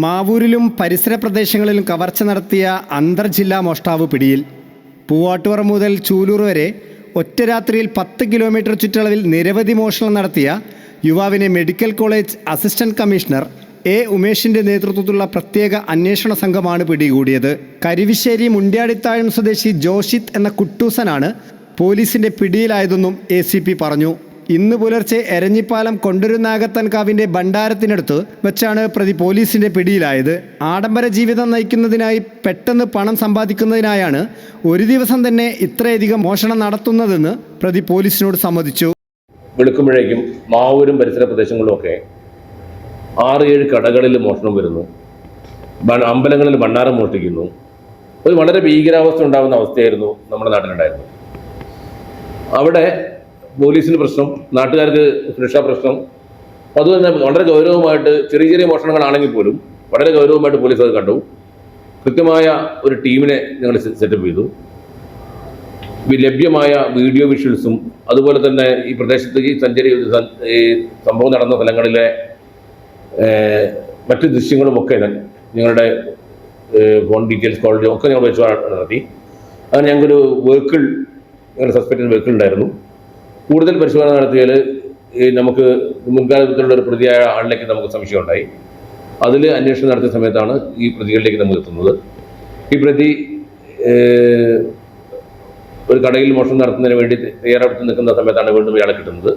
മാവൂരിലും പരിസര പ്രദേശങ്ങളിലും കവർച്ച നടത്തിയ അന്തർജില്ലാ മോഷ്ടാവ് പിടിയിൽ. പൂവാട്ടുപറ മുതൽ ചൂലൂർ വരെ ഒറ്റ രാത്രിയിൽ 10 കിലോമീറ്റർ ചുറ്റളവിൽ നിരവധി മോഷണം നടത്തിയ യുവാവിനെ medical college assistant commissioner A ഉമേഷിൻ്റെ നേതൃത്വത്തിലുള്ള പ്രത്യേക അന്വേഷണ സംഘമാണ് പിടികൂടിയത്. കരിവിശ്ശേരി മുണ്ട്യാടിത്താഴം സ്വദേശി ജോഷിത്ത് എന്ന കുട്ടൂസനാണ് പോലീസിൻ്റെ പിടിയിലായതെന്നും ACP പറഞ്ഞു. ഇന്ന് പുലർച്ചെ എരഞ്ഞിപ്പാലം കൊണ്ടൊരുനാഗത്തൻകാവിൻ്റെ ഭണ്ഡാരത്തിനടുത്ത് വെച്ചാണ് പ്രതി പോലീസിൻ്റെ പിടിയിലായത്. ആഡംബര ജീവിതം നയിക്കുന്നതിനായി പെട്ടെന്ന് പണം സമ്പാദിക്കുന്നതിനായാണ് ഒരു ദിവസം തന്നെ ഇത്രയധികം മോഷണം നടത്തുന്നതെന്ന് പ്രതി പോലീസിനോട് സമ്മതിച്ചു. വെളുക്കുമ്പോഴേക്കും മാവൂരും പരിസര പ്രദേശങ്ങളിലുമൊക്കെ 6-7 കടകളിൽ മോഷണം വരുന്നു, അമ്പലങ്ങളിൽ ഭണ്ഡാരം മോഷ്ടിക്കുന്നു. ഒരു വളരെ ഭീകരാവസ്ഥ ഉണ്ടാകുന്ന അവസ്ഥയായിരുന്നു നമ്മുടെ നാട്ടിലുണ്ടായിരുന്നത്. അവിടെ പോലീസിന് പ്രശ്നം, നാട്ടുകാർക്ക് സുരക്ഷാ പ്രശ്നം. അതുതന്നെ വളരെ ഗൗരവമായിട്ട് ചെറിയ ചെറിയ മോഷണങ്ങളാണെങ്കിൽ പോലും വളരെ ഗൗരവമായിട്ട് പോലീസ് അത് കണ്ടു. കൃത്യമായ ഒരു ടീമിനെ ഞങ്ങൾ സെറ്റപ്പ് ചെയ്തു. ലഭ്യമായ വീഡിയോ വിഷ്വൽസും അതുപോലെ തന്നെ ഈ പ്രദേശത്ത് ഈ സംഭവം നടന്ന സ്ഥലങ്ങളിലെ മറ്റ് ദൃശ്യങ്ങളുമൊക്കെ ഞങ്ങളുടെ ഫോൺ ഡീറ്റെയിൽസ് കോൾ ഒക്കെ ഞങ്ങൾ വെച്ച് നടത്തി. അങ്ങനെ ഞങ്ങൾക്കൊരു വെഹിക്കിൾ, ഞങ്ങളുടെ സസ്പെക്റ്റഡ് വെഹിക്കിൾ ഉണ്ടായിരുന്നു. കൂടുതൽ പരിശോധന നടത്തിയാൽ നമുക്ക് മുൻകാലത്തിലുള്ള ഒരു പ്രതിയായ ആളിലേക്ക് നമുക്ക് സംശയമുണ്ടായി. അതിൽ അന്വേഷണം നടത്തിയ സമയത്താണ് ഈ പ്രതികളിലേക്ക് നമ്മൾ എത്തുന്നത്. ഈ പ്രതി ഒരു കടയിൽ മോഷണം നടത്തുന്നതിന് വേണ്ടി തയ്യാറെടുത്ത് നിൽക്കുന്ന സമയത്താണ് വീണ്ടും ഇയാളെ കിട്ടുന്നത്.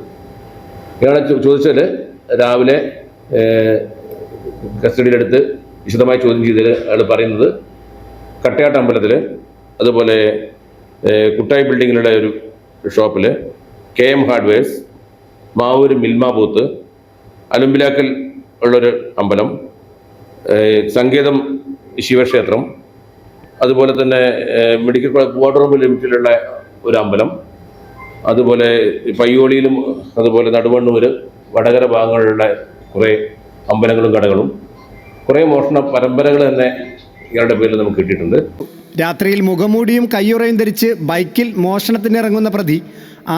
ഇയാളെ ചോദിച്ചാൽ രാവിലെ കസ്റ്റഡിയിലെടുത്ത് വിശദമായി ചോദ്യം ചെയ്തതിൽ അയാൾ പറയുന്നത് കട്ടയാട്ട് അമ്പലത്തിൽ, അതുപോലെ കുട്ടായി ബിൽഡിങ്ങിലുള്ള ഒരു ഷോപ്പിൽ, KM hardwares, Mavoor Milma booth, അലുമ്പിലാക്കൽ ഉള്ളൊരു അമ്പലം, സങ്കേതം ശിവക്ഷേത്രം, അതുപോലെ തന്നെ മെഡിക്കൽ കോളേജ് പൂവാട്ടുപറമ്പ് ലിമിറ്റിലുള്ള ഒരു അമ്പലം, അതുപോലെ പയ്യോളിയിലും അതുപോലെ നടുവണ്ണൂർ വടകര ഭാഗങ്ങളിലുള്ള കുറേ അമ്പലങ്ങളും കടകളും, കുറേ മോഷണ പരമ്പരകൾ തന്നെ ഇയാളുടെ പേരിൽ നമുക്ക് കിട്ടിയിട്ടുണ്ട്. രാത്രിയിൽ മുഖംമൂടിയും കയ്യുറയും ധരിച്ച് ബൈക്കിൽ മോഷണത്തിനിറങ്ങുന്ന പ്രതി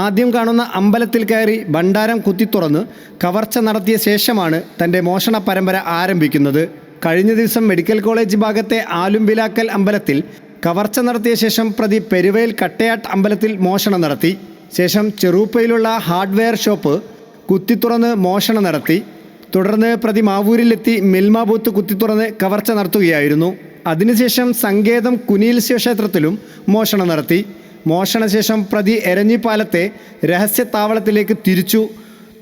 ആദ്യം കാണുന്ന അമ്പലത്തിൽ കയറി ഭണ്ഡാരം കുത്തിത്തുറന്ന് കവർച്ച നടത്തിയ ശേഷമാണ് തൻ്റെ മോഷണ പരമ്പര ആരംഭിക്കുന്നത്. കഴിഞ്ഞ ദിവസം മെഡിക്കൽ കോളേജ് ഭാഗത്തെ ആലുംബിലാക്കൽ അമ്പലത്തിൽ കവർച്ച നടത്തിയ ശേഷം പ്രതി പെരുവയൽ കട്ടയാട്ട് അമ്പലത്തിൽ മോഷണം നടത്തി. ശേഷം ചെറുപ്പയിലുള്ള ഹാർഡ്വെയർ ഷോപ്പ് കുത്തിത്തുറന്ന് മോഷണം നടത്തി. തുടർന്ന് പ്രതി മാവൂരിലെത്തി മിൽമ ബൂത്ത് കുത്തിത്തുറന്ന് കവർച്ച നടത്തുകയായിരുന്നു. അതിനുശേഷം സങ്കേതം കുനിയിൽ ശിവക്ഷേത്രത്തിലും മോഷണം നടത്തി. മോഷണശേഷം പ്രതി എരഞ്ഞിപ്പാലത്തെ രഹസ്യ താവളത്തിലേക്ക് തിരിച്ചു.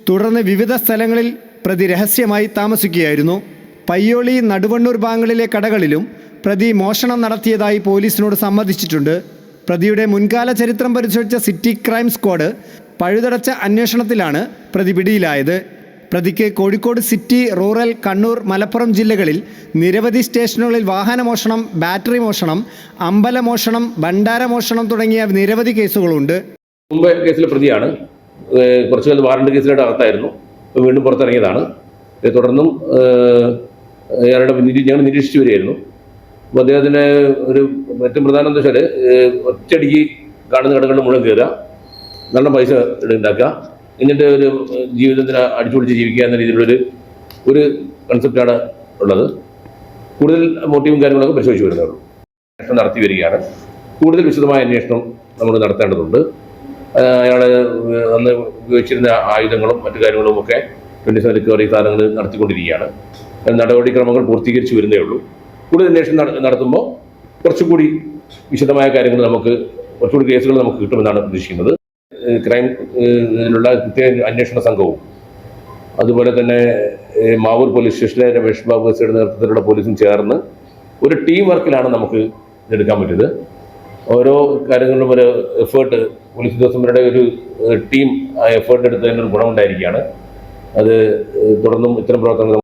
തുടർന്ന് വിവിധ സ്ഥലങ്ങളിൽ പ്രതി രഹസ്യമായി താമസിക്കുകയായിരുന്നു. പയ്യോളി, നടുവണ്ണൂർ ഭാഗങ്ങളിലെ കടകളിലും പ്രതി മോഷണം നടത്തിയതായി പോലീസിനോട് സമ്മതിച്ചിട്ടുണ്ട്. പ്രതിയുടെ മുൻകാല ചരിത്രം പരിശോധിച്ച സിറ്റി ക്രൈം സ്ക്വാഡ് പഴുതടച്ച അന്വേഷണത്തിലാണ് പ്രതി പിടിയിലായത്. പ്രതിക്ക് കോഴിക്കോട് സിറ്റി, റൂറൽ, കണ്ണൂർ, മലപ്പുറം ജില്ലകളിൽ നിരവധി സ്റ്റേഷനുകളിൽ വാഹനമോഷണം, ബാറ്ററി മോഷണം, അമ്പലമോഷണം, ഭണ്ഡാരമോഷണം തുടങ്ങിയ നിരവധി കേസുകളുണ്ട്. മുമ്പ് കേസിലെ പ്രതിയാണ്. കുറച്ചു കാലം വാറണ്ട് കേസിലായിട്ട് അകത്തായിരുന്നു. വീണ്ടും പുറത്തിറങ്ങിയതാണ്. തുടർന്നും അയാളുടെ ഞങ്ങൾ നിരീക്ഷിച്ചു വരികയായിരുന്നു. അപ്പോൾ അദ്ദേഹത്തിന് ഒരു ഏറ്റവും പ്രധാനം എന്താ വെച്ചാൽ ഒറ്റയടിക്ക് കാണുന്ന കടകളിൽ മുഴുവൻ കയറുക, നല്ല പൈസ ഉണ്ടാക്കുക, എന്നിട്ട് ഒരു ജീവിതത്തിന് അടിച്ചുപൊളിച്ച് ജീവിക്കുക എന്ന രീതിയിലുള്ളൊരു കൺസെപ്റ്റാണ് ഉള്ളത്. കൂടുതൽ മോട്ടീവും കാര്യങ്ങളൊക്കെ പരിശോധിച്ച് വരുന്നുള്ളൂ. അന്വേഷണം നടത്തി വരികയാണ്. കൂടുതൽ വിശദമായ അന്വേഷണം നമ്മൾ നടത്തേണ്ടതുണ്ട്. അയാൾ അന്ന് ഉപയോഗിച്ചിരുന്ന ആയുധങ്ങളും മറ്റു കാര്യങ്ങളും ഒക്കെ പോലീസ് റിക്കവറി സാധനങ്ങൾ നടത്തിക്കൊണ്ടിരിക്കുകയാണ്. നടപടിക്രമങ്ങൾ പൂർത്തീകരിച്ച് വരുന്നേ ഉള്ളൂ. കൂടുതൽ അന്വേഷണം നടത്തുമ്പോൾ കുറച്ചുകൂടി വിശദമായ കാര്യങ്ങൾ കുറച്ചുകൂടി കേസുകൾ നമുക്ക് കിട്ടുമെന്നാണ് പ്രതീക്ഷിക്കുന്നത്. ക്രൈമിലുള്ള പ്രത്യേക അന്വേഷണ സംഘവും അതുപോലെ തന്നെ മാവൂർ പോലീസ് സ്റ്റേഷനിലെ രമേഷ് ബാബു എസ്ഐയുടെ നേതൃത്വത്തിലുള്ള പോലീസും ചേർന്ന് ഒരു ടീം വർക്കിലാണ് നമുക്ക് ഇതെടുക്കാൻ പറ്റിയത്. ഓരോ കാര്യങ്ങളിലും ഒരു എഫേർട്ട്, പോലീസ് ഉദ്യോഗസ്ഥന്മാരുടെ ഒരു ടീം ആ എഫേർട്ട് എടുത്തതിനൊരു ഗുണമുണ്ടായിരിക്കുകയാണ്. അത് തുടർന്നും ഇത്തരം പ്രവർത്തനങ്ങൾ.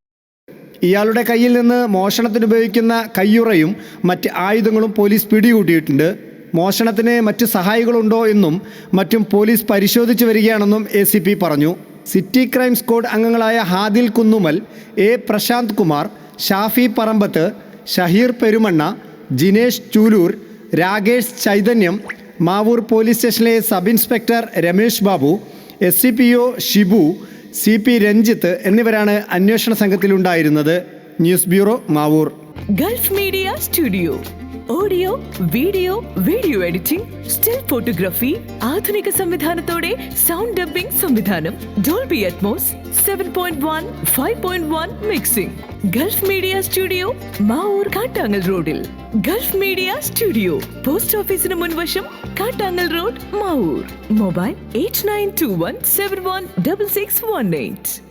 ഇയാളുടെ കയ്യിൽ നിന്ന് മോഷണത്തിന് ഉപയോഗിക്കുന്ന കയ്യുറയും മറ്റ് ആയുധങ്ങളും പോലീസ് പിടികൂട്ടിയിട്ടുണ്ട്. മോഷണത്തിന് മറ്റ് സഹായികളുണ്ടോ എന്നും മറ്റും പോലീസ് പരിശോധിച്ചു വരികയാണെന്നും ACP പറഞ്ഞു. സിറ്റി ക്രൈം സ്ക്വാഡ് അംഗങ്ങളായ Hadil Kunnummal, A Prashant Kumar, Shafi Parambath, Shaheer Perumanna, Jinesh Chooloor, Rakesh Chaithanyam, Mavoor police സ്റ്റേഷനിലെ sub inspector Ramesh Babu, SCPO Shibu, CP Ranjith എന്നിവരാണ് അന്വേഷണ സംഘത്തിലുണ്ടായിരുന്നത്. News bureau, Mavoor. Gulf Media Studio. Audio, video editing, still photography, ആധുനിക സംവിധാനത്തോടെ സൗണ്ട് ഡബ്ബിംഗ് സംവിധാനം, Dolby Atmos, 7.1, 5.1 mixing. Gulf Media Studio, Mavoor, Kattangal റോഡിൽ. ഗൾഫ് മീഡിയ സ്റ്റുഡിയോ, പോസ്റ്റ് ഓഫീസിന് മുൻവശം, കാട്ടാങ്ങൽ റോഡ്, മാവൂർ. മൊബൈൽ 8921716618.